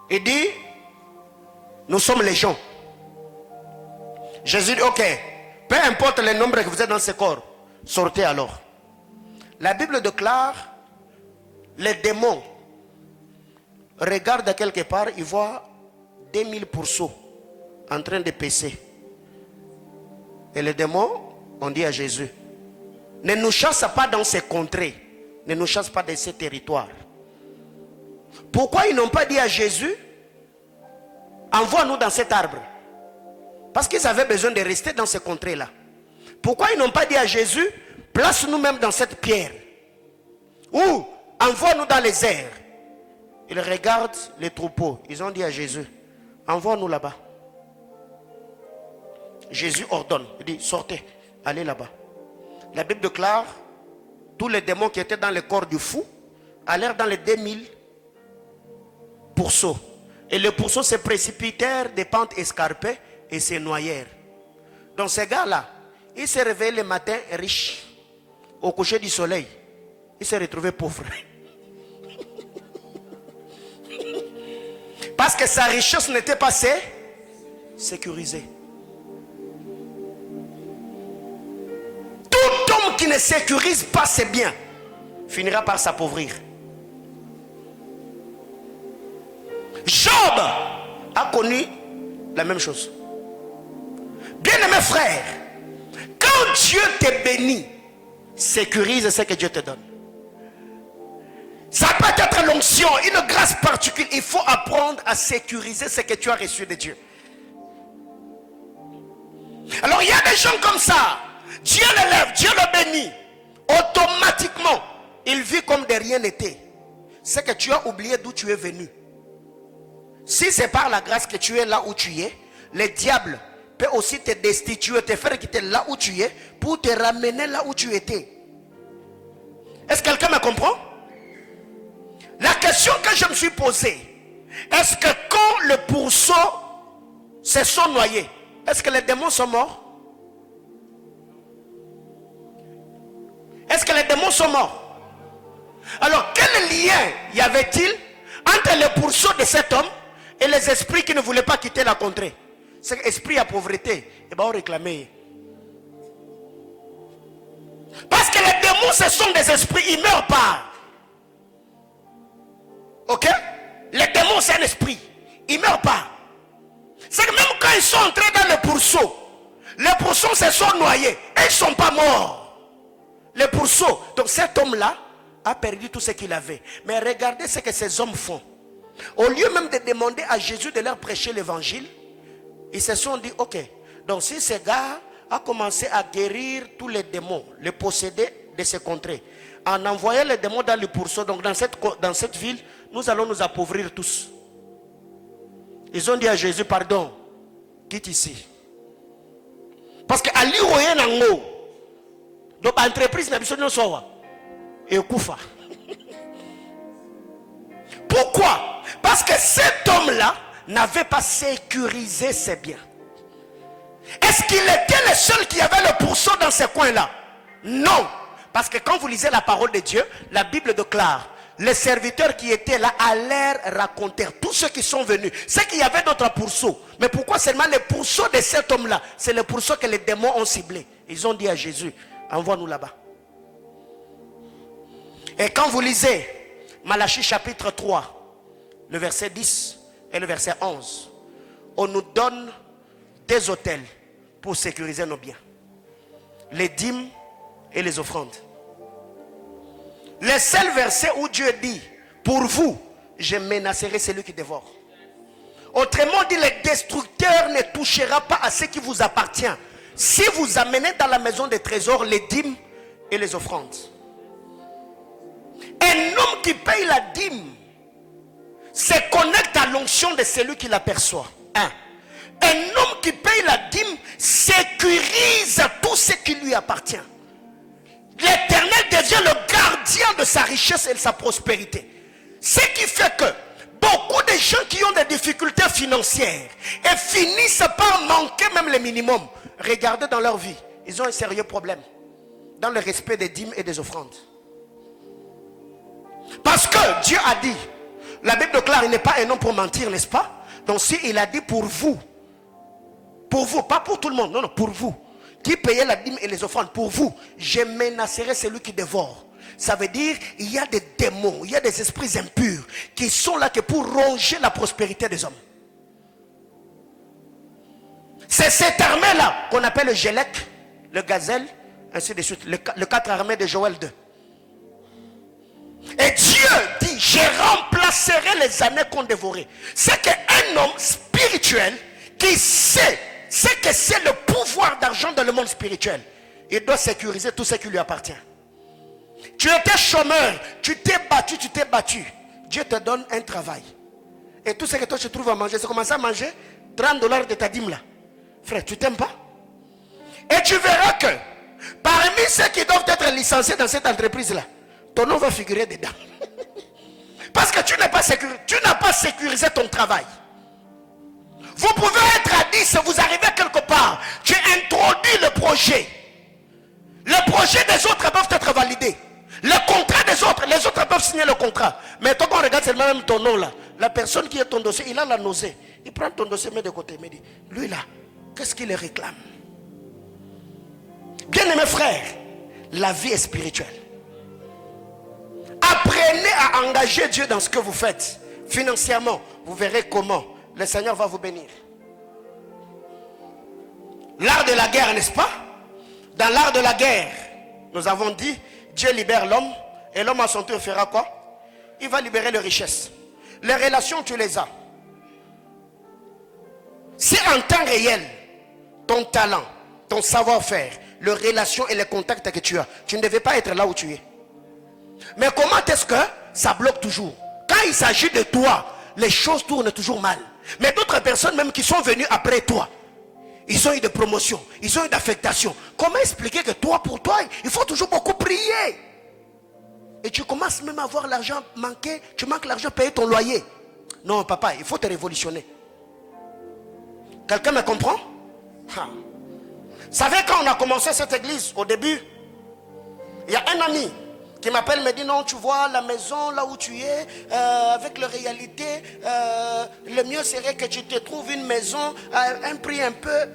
Il dit, nous sommes légions. Jésus dit, ok, peu importe le nombre que vous êtes dans ce corps, sortez alors. La Bible déclare, les démons regardent quelque part, ils voient 2000 pourceaux en train de paisser. Et les démons ont dit à Jésus, ne nous chasse pas dans ces contrées, ne nous chasse pas de ces territoires. Pourquoi ils n'ont pas dit à Jésus, envoie-nous dans cet arbre? Parce qu'ils avaient besoin de rester dans ces contrées-là. Pourquoi ils n'ont pas dit à Jésus, place-nous même dans cette pierre? Ou envoie-nous dans les airs? Ils regardent les troupeaux. Ils ont dit à Jésus, envoie-nous là-bas. Jésus ordonne, il dit, sortez, allez là-bas. La Bible déclare, tous les démons qui étaient dans le corps du fou allèrent dans les 2000 pourceaux. Et les pourceaux se précipitèrent des pentes escarpées et se noyèrent. Donc ces gars-là, ils se réveillaient le matin riches. Au coucher du soleil, ils se retrouvaient pauvres. Parce que sa richesse n'était pas sécurisée. Tout homme qui ne sécurise pas ses biens finira par s'appauvrir. Job a connu la même chose. Bien-aimé frère, quand Dieu te bénit, sécurise ce que Dieu te donne. Ça peut être l'onction, une grâce particulière. Il faut apprendre à sécuriser ce que tu as reçu de Dieu. Alors il y a des gens comme ça. Dieu l'élève, Dieu le bénit. Automatiquement, il vit comme de rien n'était. C'est que tu as oublié d'où tu es venu. Si c'est par la grâce que tu es là où tu es, le diable peut aussi te destituer, te faire quitter là où tu es, pour te ramener là où tu étais. Est-ce que quelqu'un me comprend? La question que je me suis posée, est-ce que quand le pourceau se sont noyés, est-ce que les démons sont morts? Est-ce que les démons sont morts? Alors quel lien y avait-il entre le pourceau de cet homme et les esprits qui ne voulaient pas quitter la contrée? C'est esprit à pauvreté, et bien on réclamait. Parce que les démons, ce sont des esprits, ils ne meurent pas. Ok? Les démons, c'est un esprit, ils ne meurent pas. C'est que même quand ils sont entrés dans le pourceau, les pourceaux se sont noyés, et ils ne sont pas morts. Les pourceaux. Donc cet homme-là a perdu tout ce qu'il avait. Mais regardez ce que ces hommes font. Au lieu même de demander à Jésus de leur prêcher l'évangile, ils se sont dit, ok, donc si ce gars a commencé à guérir tous les démons, les possédés de ces contrées, en envoyant les démons dans le pourceau, donc dans cette ville, nous allons nous appauvrir tous. Ils ont dit à Jésus, pardon, quitte ici. Parce que à l'Iroyen Nango, donc l'entreprise n'a besoin de soi. Et Koufa. Pourquoi? Parce que cet homme-là n'avait pas sécurisé ses biens. Est-ce qu'il était le seul qui avait le pourceau dans ces coins-là? Non. Parce que quand vous lisez la parole de Dieu, la Bible déclare, les serviteurs qui étaient là allèrent raconter, tous ceux qui sont venus, c'est qu'il y avait d'autres pourceaux. Mais pourquoi seulement les pourceaux de cet homme-là? C'est le pourceau que les démons ont ciblé. Ils ont dit à Jésus, envoie-nous là-bas. Et quand vous lisez Malachie chapitre 3, le verset 10 et le verset 11, on nous donne des autels pour sécuriser nos biens. Les dîmes et les offrandes. Le seul verset où Dieu dit, pour vous, je menacerai celui qui dévore. Autrement dit, le destructeur ne touchera pas à ce qui vous appartient. Si vous amenez dans la maison des trésors les dîmes et les offrandes. Un homme qui paye la dîme se connecte à l'onction de celui qui l'aperçoit. Un homme qui paye la dîme sécurise tout ce qui lui appartient. L'Éternel devient le gardien de sa richesse et de sa prospérité. Ce qui fait que beaucoup de gens qui ont des difficultés financières et finissent par manquer même le minimum, regardez dans leur vie, ils ont un sérieux problème dans le respect des dîmes et des offrandes. Parce que Dieu a dit, la Bible déclare, il n'est pas un homme pour mentir, n'est-ce pas? Donc si il a dit pour vous, pas pour tout le monde, non, pour vous, qui payez la dîme et les offrandes, pour vous, je menacerai celui qui dévore. Ça veut dire, il y a des démons, il y a des esprits impurs qui sont là que pour ronger la prospérité des hommes. C'est cette armée-là qu'on appelle le Gélec, le Gazelle, ainsi de suite. Le 4 armées de Joël 2. Et Dieu dit, je remplacerai les années qu'on dévorait. C'est qu'un homme spirituel qui sait ce que c'est le pouvoir d'argent dans le monde spirituel, il doit sécuriser tout ce qui lui appartient. Tu étais chômeur, tu t'es battu. Dieu te donne un travail. Et tout ce que toi tu trouves à manger, c'est commencer à manger $30 de ta dîme là. Frère, tu t'aimes pas? Et tu verras que parmi ceux qui doivent être licenciés dans cette entreprise-là, ton nom va figurer dedans. Parce que tu n'as pas sécurisé ton travail. Vous pouvez être à 10, vous arrivez quelque part, tu introduis le projet. Le projet des autres peuvent être validés. Le contrat des autres, les autres peuvent signer le contrat. Mais toi, quand on regarde seulement même ton nom là, la personne qui est ton dossier, il a la nausée. Il prend ton dossier, met de côté, il me dit, lui là, qu'est-ce qu'il réclame? Bien-aimés frères, la vie est spirituelle. Apprenez à engager Dieu dans ce que vous faites. Financièrement, vous verrez comment le Seigneur va vous bénir. L'art de la guerre, n'est-ce pas? Dans l'art de la guerre, nous avons dit, Dieu libère l'homme, et l'homme à son tour fera quoi? Il va libérer les richesses. Les relations, tu les as. Si en temps réel, ton talent, ton savoir-faire, les relations et les contacts que tu as, tu ne devais pas être là où tu es. Mais comment est-ce que ça bloque toujours? Quand il s'agit de toi, les choses tournent toujours mal. Mais d'autres personnes même qui sont venues après toi, ils ont eu de promotion, ils ont eu d'affectation. Comment expliquer que toi, pour toi, il faut toujours beaucoup prier? Et tu commences même à avoir l'argent manqué, tu manques l'argent payer ton loyer. Non, papa, il faut te révolutionner. Quelqu'un me comprend? Vous savez, quand on a commencé cette église, au début, il y a un ami qui m'appelle, me dit, non, tu vois, la maison là où tu es, avec la réalité, le mieux serait que tu te trouves une maison à un prix un peu...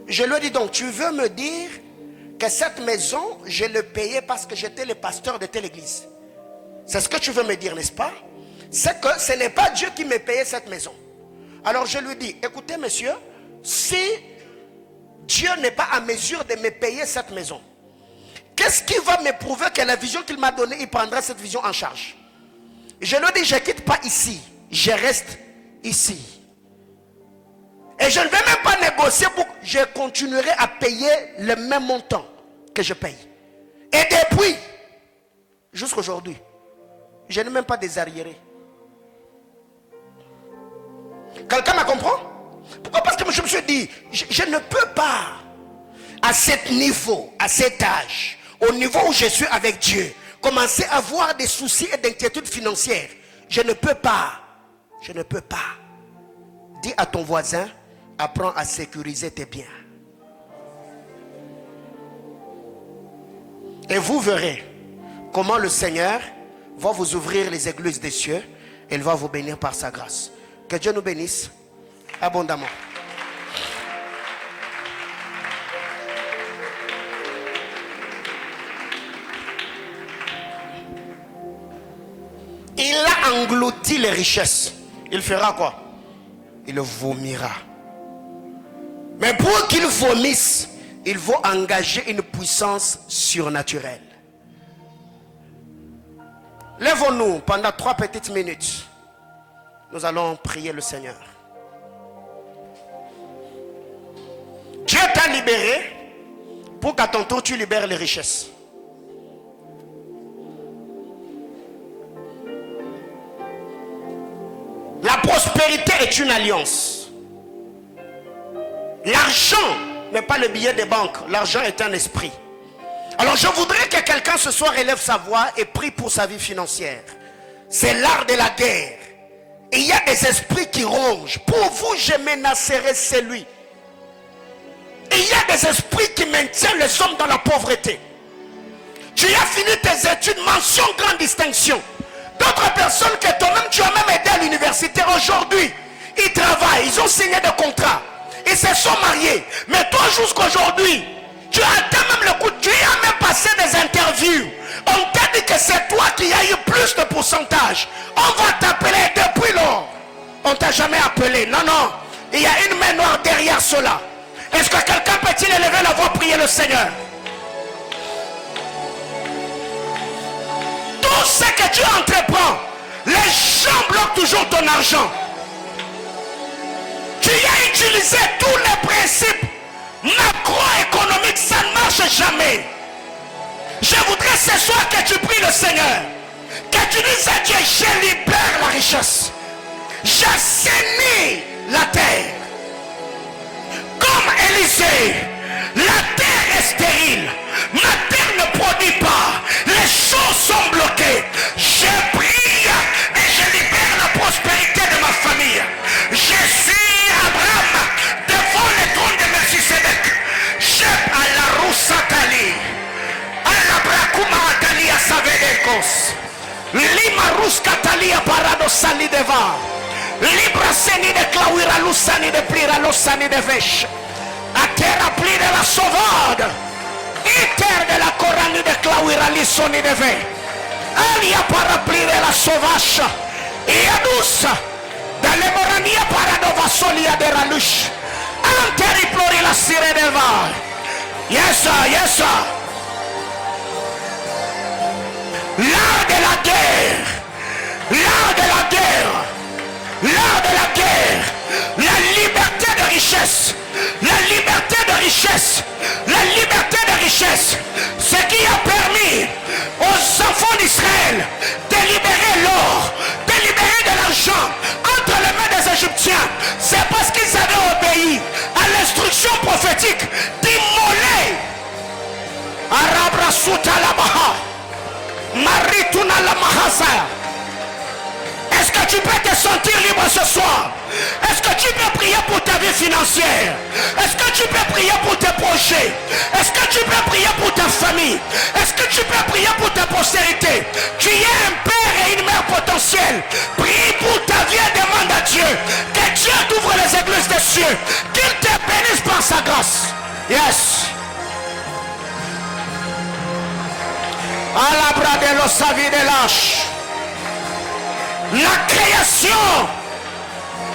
Je lui ai dit, donc, tu veux me dire que cette maison, je l'ai payée parce que j'étais le pasteur de telle église? C'est ce que tu veux me dire, n'est-ce pas? C'est que ce n'est pas Dieu qui me payait cette maison. Alors je lui dis, écoutez monsieur, si Dieu n'est pas à mesure de me payer cette maison, qu'est-ce qui va me prouver que la vision qu'il m'a donnée, il prendra cette vision en charge? Je lui dis, je ne quitte pas ici, je reste ici. Et je ne vais même pas négocier, je continuerai à payer le même montant que je paye. Et depuis, jusqu'à aujourd'hui, je n'ai même pas désarriéré. Quelqu'un me comprend? Pourquoi? Parce que je me suis dit, je ne peux pas, à cet niveau, à cet âge, au niveau où je suis avec Dieu, commencer à avoir des soucis et d'inquiétudes financières. Je ne peux pas. Je ne peux pas. Dis à ton voisin, apprends à sécuriser tes biens. Et vous verrez comment le Seigneur va vous ouvrir les églises des cieux. Et il va vous bénir par sa grâce. Que Dieu nous bénisse abondamment. Il a englouti les richesses. Il fera quoi? Il vomira. Mais pour qu'il vomisse, il faut engager une puissance surnaturelle. Lèvons-nous pendant 3 petites minutes. Nous allons prier le Seigneur. Dieu t'a libéré pour qu'à ton tour tu libères les richesses. La prospérité est une alliance. L'argent n'est pas le billet de banque. L'argent est un esprit. Alors je voudrais que quelqu'un ce soir élève sa voix et prie pour sa vie financière. C'est l'art de la guerre. Et il y a des esprits qui rongent. Pour vous, je menacerai celui. Et il y a des esprits qui maintiennent les hommes dans la pauvreté. Tu as fini tes études, mention grande distinction. D'autres personnes que toi-même, tu as même aidé à l'université. Aujourd'hui, ils travaillent, ils ont signé des contrats. Ils se sont mariés. Mais toi, jusqu'aujourd'hui, tu as atteint même le coup. Tu as même passé des interviews. On t'a dit que c'est toi qui as eu plus de pourcentage. On va t'appeler depuis lors. On t'a jamais appelé. Non, non. Il y a une main noire derrière cela. Est-ce que quelqu'un peut-il élever la voix, prier le Seigneur? Tout ce que tu entreprends, les gens bloquent toujours ton argent. Tu as utilisé tous les principes macroéconomiques, ça ne marche jamais. Je voudrais ce soir que tu pries le Seigneur, que tu dises à Dieu, je libère la richesse, j'assainis la terre. Comme Élisée, la terre est stérile, ma terre ne produit pas, les choses sont bloquées. Je prie et je libère la prospérité de ma famille. Je suis Abraham devant le trône de Melchisedec. Je à la Roussatali, à la Brakuma Atali à Savedekos, Lima Ruskatali à Paradosali deva, Libra Seni de Clauira Lusani de Plira Losani de Vesh, à terre pli de la sauvade, terre de la Corani de Clauira Lissoni de Ve, Alia parapli de la Sauvache, et Adus, dans les Morania Paradovasolia de Ralush, Anteriplori la Sire de Va. Yes, sir, yes, sir. L'art de la guerre, l'art de la guerre, l'art de la guerre, la liberté de richesse, la liberté de richesse, la liberté de richesse, ce qui a permis aux enfants d'Israël de libérer l'or, de libérer de l'argent entre les mains des Égyptiens, c'est parce qu'ils avaient obéi à l'instruction prophétique d'immoler Arabra Suta la Maha, Marituna la Mahasa. Est-ce que tu peux te sentir libre ce soir? Est-ce que tu peux prier pour ta vie financière? Est-ce que tu peux prier pour tes projets? Est-ce que tu peux prier pour ta famille? Est-ce que tu peux prier pour ta postérité? Tu es un père et une mère potentielle. Prie pour ta vie et demande à Dieu que Dieu t'ouvre les églises des cieux, qu'il te bénisse par sa grâce. Yes. À la bras de l'osavi de lâche. La création,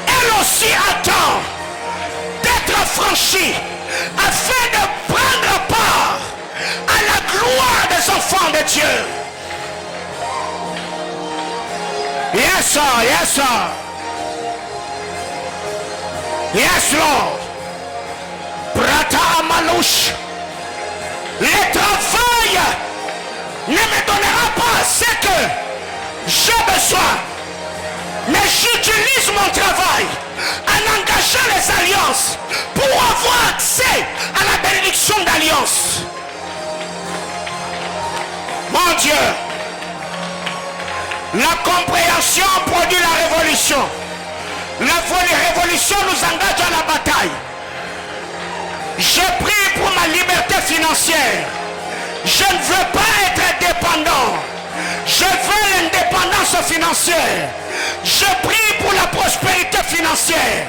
elle aussi attend d'être franchie afin de prendre part à la gloire des enfants de Dieu. Yes, sir, yes, sir. Yes, Lord. Prata Amalouche. Le travail ne me donnera pas ce que j'ai besoin. Mais j'utilise mon travail en engageant les alliances pour avoir accès à la bénédiction d'alliance. Mon Dieu, la compréhension produit la révolution. La révolution nous engage à la bataille. Je prie pour ma liberté financière. Je ne veux pas être dépendant. Je veux l'indépendance financière. Je prie pour la prospérité financière.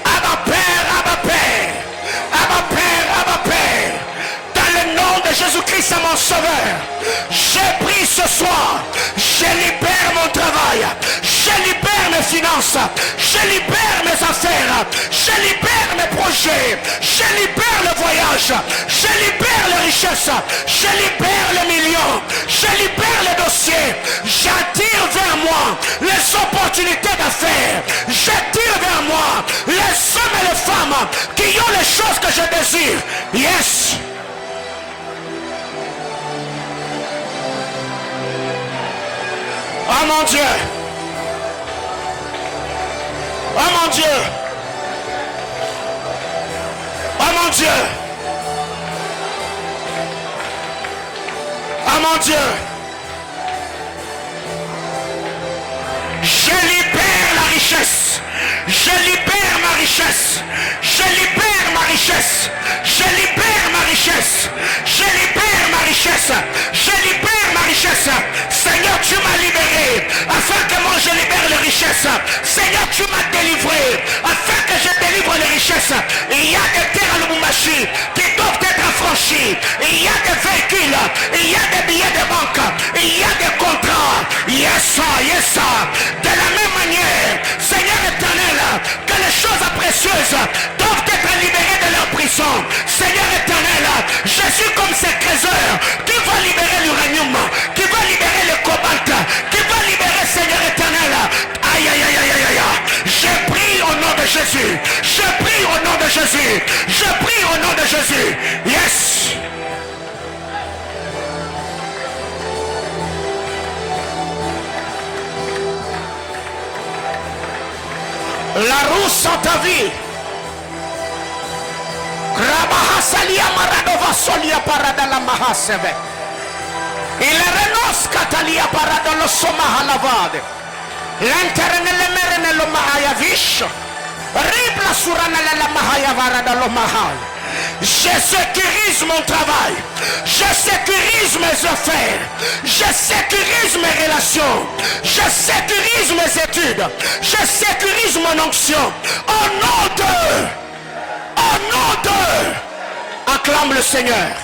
Abba Père, Abba Père, Abba Père, Abba Père. Dans le nom de Jésus-Christ, mon Sauveur, je prie ce soir. Je libère mon travail. Je libère mes finances. Je libère mes affaires. Je libère mes projets. Je libère le voyage. Je libère les richesses. Je libère les millions. Je libère les dossiers. J'attire vers moi les opportunités d'affaires. J'attire vers moi les hommes et les femmes qui ont les choses que je désire. Yes. Oh mon Dieu. Oh mon Dieu. Oh mon Dieu. Oh mon Dieu. Je libère la richesse. Je libère ma richesse. Je libère ma richesse. Je libère ma richesse. Je libère ma richesse. Je libère ma richesse. Seigneur, tu m'as libéré afin que moi je libère les richesses. Seigneur, tu m'as délivré afin que je délivre les richesses. Il y a des terres à Lubumbashi qui doivent être affranchies. Il y a des véhicules. Il y a des billets de banque. Il y a des contrats. Yes, sir, yes, sir. De la même manière, Seigneur éternel, que les choses précieuses doivent être libérés de leur prison. Seigneur éternel, Jésus comme ses trésors, qui va libérer l'uranium, qui va libérer le cobalt, qui va libérer, Seigneur éternel. Aïe, aïe, aïe, aïe, aïe, aïe. Je prie au nom de Jésus. Je prie au nom de Jésus. Je prie au nom de Jésus. Yes. La roue sans ta vie. Rabahasalia maradova solia parada la mahaseve. Il renos catalia parada lo somahalavade. L'entere nelle mere nello mahaya vish. Ribla surana la mahaya varada lo mahal. Je sécurise mon travail. Je sécurise mes affaires. Je sécurise mes relations. Je sécurise mes études. Je sécurise mon onction. Au nom de... Acclame le Seigneur.